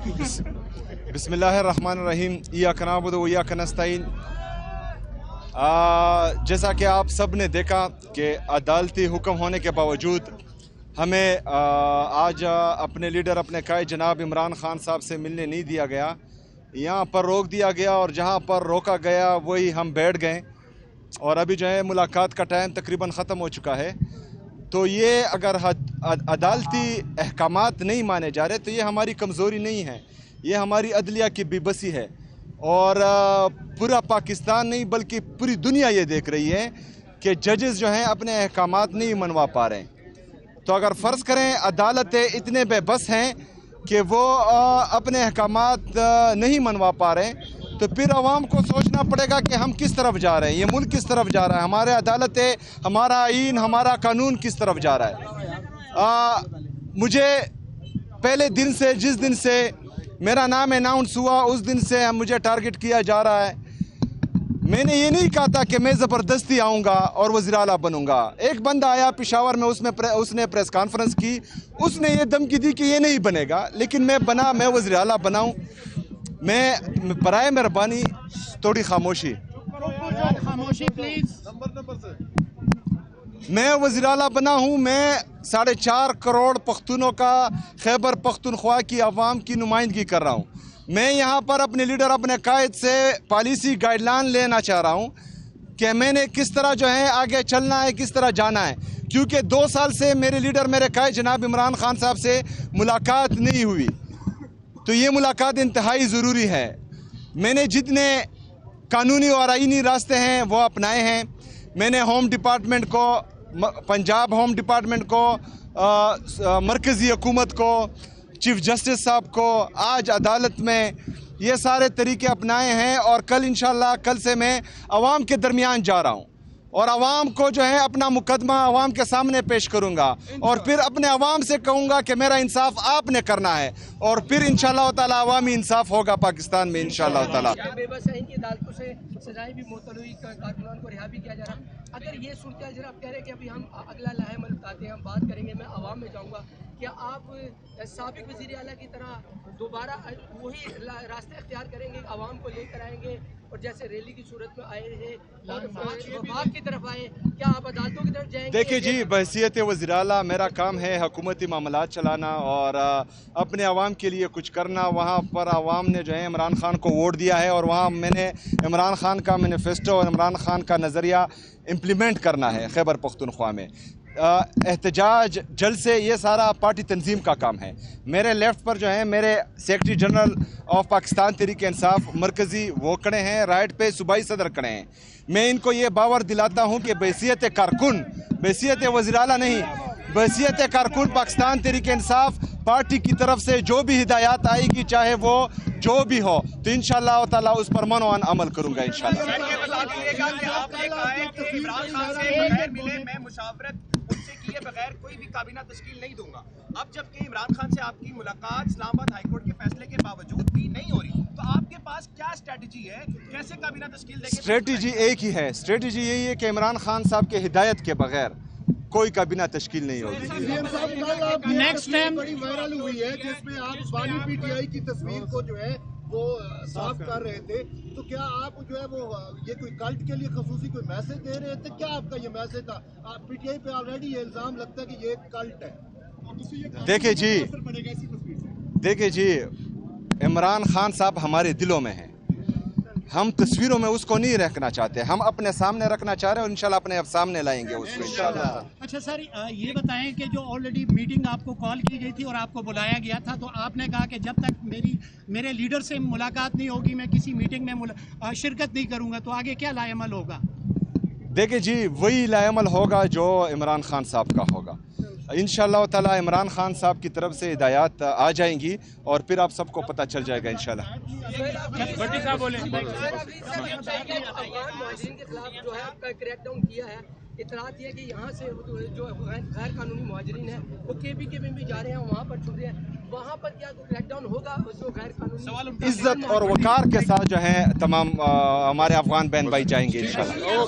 बिस्मिल्लाहिर्रहमानिर्रहीम इय्याक नअबुदु व इय्याक नस्तईन। जैसा कि आप सब ने देखा कि अदालती हुक्म होने के बावजूद हमें आज अपने लीडर अपने कायद जनाब इमरान खान साहब से मिलने नहीं दिया गया। यहाँ पर रोक दिया गया और जहाँ पर रोका गया वही हम बैठ गए और अभी जो है मुलाकात का टाइम तकरीबन ख़त्म हो चुका है। तो ये अगर अदालती अहकामात नहीं माने जा रहे तो ये हमारी कमज़ोरी नहीं है, ये हमारी अदलिया की बेबसी है। और पूरा पाकिस्तान नहीं बल्कि पूरी दुनिया ये देख रही है कि जजेस जो हैं अपने अहकामात नहीं मनवा पा रहे हैं। तो अगर फ़र्ज़ करें अदालतें इतने बेबस हैं कि वो अपने अहकामात नहीं मनवा पा रहे हैं तो फिर आवाम को सोचना पड़ेगा कि हम किस तरफ जा रहे हैं, ये मुल्क किस तरफ जा रहा है, हमारे अदालतें, हमारा आईन, हमारा कानून किस तरफ जा रहा है। मुझे पहले दिन से, जिस दिन से मेरा नाम अनाउंस हुआ उस दिन से मुझे टारगेट किया जा रहा है। मैंने ये नहीं कहा था कि मैं ज़बरदस्ती आऊँगा और वज़ीर आला बनूँगा। एक बंदा आया पेशावर में, उसने प्रेस कॉन्फ्रेंस की, उसने ये धमकी दी कि ये नहीं बनेगा, लेकिन मैं बना, मैं वज़ीर आला बनाऊँ। मैं बराए मेहरबानी थोड़ी खामोशी प्लीज़। मैं वज़ीर आला बना हूँ, मैं 4.5 करोड़ पख्तूनों का, खैबर पख्तूनख्वा की आवाम की नुमाइंदगी कर रहा हूँ। मैं यहाँ पर अपने लीडर अपने कायद से पॉलिसी गाइडलाइन लेना चाह रहा हूँ कि मैंने किस तरह जो है आगे चलना है, किस तरह जाना है, क्योंकि 2 साल से मेरे लीडर मेरे कायद जनाब इमरान खान साहब से मुलाकात नहीं हुई। तो ये मुलाकात इंतहाई ज़रूरी है। मैंने जितने कानूनी और आईनी रास्ते हैं वो अपनाए हैं। मैंने होम डिपार्टमेंट को, पंजाब होम डिपार्टमेंट को, मरकज़ी हुकूमत को, चीफ जस्टिस साहब को, आज अदालत में ये सारे तरीके अपनाए हैं। और कल इंशाल्लाह, कल से मैं आवाम के दरमियान जा रहा हूँ और आवाम को जो है अपना मुकदमा आवाम के सामने पेश करूँगा और फिर अपने आवाम से कहूँगा कि मेरा इंसाफ आपने करना है और फिर इंशाल्लाह ताला अवामी इंसाफ होगा पाकिस्तान में इंशाल्लाह ताला। बेबस है, इनकी अदालतों से सजाएं भी मुअत्तल हुई, कारकुनान को रिहा भी किया जा रहा। अगर ये सूरत जरा आप कह रहे हैं कि अभी हम अगला लाहेमल बताते हैं, हम बात करेंगे, मैं आवाम में जाऊँगा, क्या आप साबिक वज़ीर आला की तरह दोबारा वही रास्ते इख्तियार करेंगे, आवाम को लेकर आएंगे और जैसे रैली की सूरत में आए हैं और वफाक की तरफ आए, क्या आप अदालतों की तरफ जाएंगे? देखिए जी, बहसीयत वज़ीर आला मेरा काम है हुकूमती मामलात चलाना और अपने आवाम के लिए कुछ करना। वहाँ पर आवाम ने जो है इमरान खान को वोट दिया है और वहाँ मैंने इमरान खान का मैनिफेस्टो और इमरान खान का नज़रिया इम्प्लीमेंट करना है खैबर पख्तूनख्वा में। एहतजाज, जलसे, ये सारा पार्टी तंजीम का काम है। मेरे लेफ़्ट पर जो है मेरे secretary general of Pakistan Tehreek Insaf मरकज़ी वो खड़े हैं, राइट पे सूबाई सदर खड़े हैं। मैं इनको ये बावर दिलाता हूँ कि बैसियत कारकुन, बैसियत वज़ीर आला नहीं, बैसियत कारकुन पाकिस्तान तहरीक इंसाफ पार्टी की तरफ से जो भी हिदायत आएगी, चाहे वो जो भी हो, तो इंशाअल्लाह ताला उस पर मनोवान अमल करूँगा इंशाअल्लाह। बगैर कोई भी काबीना तश्कील नहीं दूंगा। अब जबकि इमरान खान से आपकी मुलाकात इस्लामाबाद हाईकोर्ट के फैसले के बावजूद भी नहीं हो रही, तो आपके पास क्या स्ट्रेटजी है, कैसे काबीना तश्कील देंगे? स्ट्रेटजी एक ही है, स्ट्रेटजी यही है कि इमरान खान साहब के हिदायत के बगैर कोई काबीना तश्कील नहीं होगी। नेक्स्ट टाइम बड़ी वायरल हुई है जिसमें आप बानी पीटीआई की तस्वीर को जो है वो साफ कर रहे थे, तो क्या आप जो है वो ये कोई कल्ट के लिए खसूसी कोई मैसेज दे रहे थे? क्या आपका ये मैसेज था? आप पीटीआई पे ऑलरेडी ये इल्जाम लगता है कि ये कल्ट है। देखिए जी, इमरान खान साहब हमारे दिलों में हैं। हम तस्वीरों में उसको नहीं रखना चाहते, हम अपने सामने रखना चाह रहे हैं और इंशाल्लाह अपने सामने लाएंगे उसको इंशाल्लाह। अच्छा सर, ये बताएं कि जो ऑलरेडी मीटिंग आपको कॉल की गई थी और आपको बुलाया गया था, तो आपने कहा कि जब तक मेरे लीडर से मुलाकात नहीं होगी मैं किसी मीटिंग में शिरकत नहीं करूंगा, तो आगे क्या लाएमल होगा? देखिए जी, वही लाएमल होगा जो इमरान खान साहब का होगा इंशाअल्लाह ताला। इमरान खान साहब की तरफ से हिदायत आ जाएंगी और फिर आप सबको पता चल जाएगा इंशाअल्लाह। भट्टी साहब बोले अफगान मुहाजिरीन के खिलाफ जो है आपका क्रैकडाउन किया है, इतलात ये है कि यहाँ से जो गैर कानूनी मुहाजिरीन है वो केपीके में भी जा रहे हैं, वहाँ पर छुप रहे हैं, वहाँ पर क्या क्रैकडाउन होगा? जो गैर कानूनी इज्जत और वकार के साथ जो है तमाम हमारे अफगान बहन भाई जाएंगे इंशाअल्लाह।